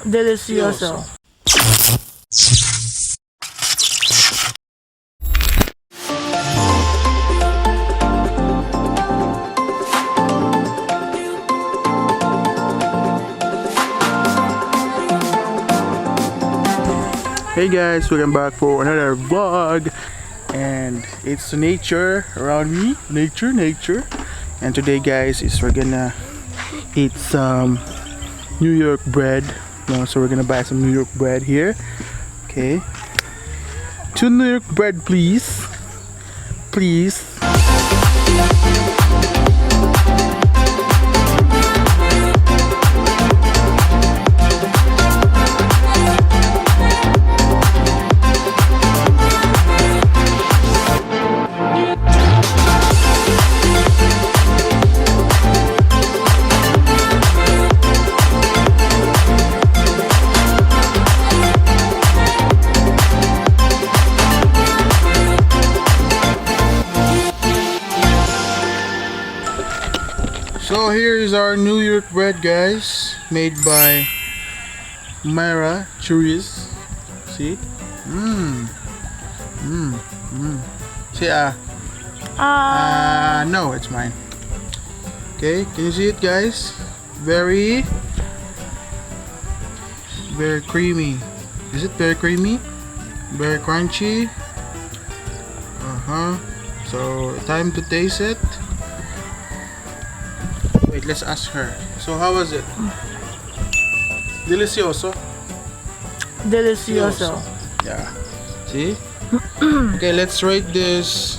Delicioso. Hey guys, welcome back for another vlog, and it's nature around me, nature. And today guys is we're gonna eat some New York bread. So we're gonna buy some New York bread here. Okay, 2 New York bread please. So here is our New York bread guys, made by Myra Churris. See? See no, it's mine. Okay, can you see it guys? Very creamy. Is it very creamy? Very crunchy. So time to taste it. Wait, let's ask her. So how was it? Delicioso. Yeah. See? Okay, let's rate this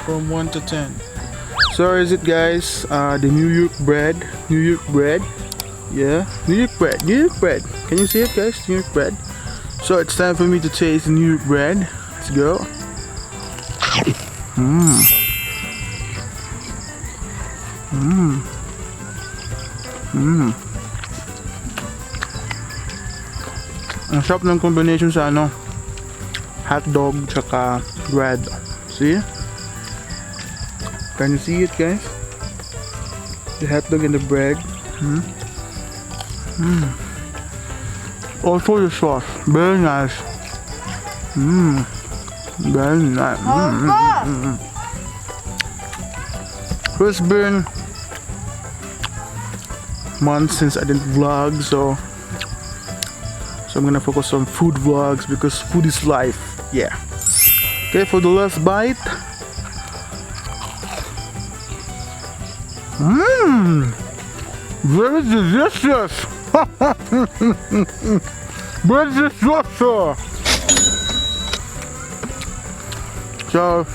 from 1 to 10. So is it guys? The New York bread. Yeah, New York bread. Can you see it guys? New York bread. So it's time for me to taste the New York bread. Let's go. Ang sarap ng combination sa hotdog tsaka bread. See? Can you see it guys? The hotdog and the bread. Also the sauce, very nice. Very nice. So it's been months since I didn't vlog, so I'm gonna focus on food vlogs because food is life. Yeah. Okay, for the last bite. Very delicious. Very delicious. So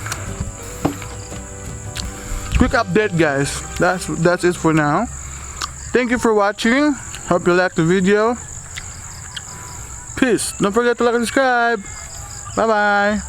quick update guys, that's it for now. Thank you for watching. Hope you liked the video. Peace. Don't forget to like and subscribe. Bye bye.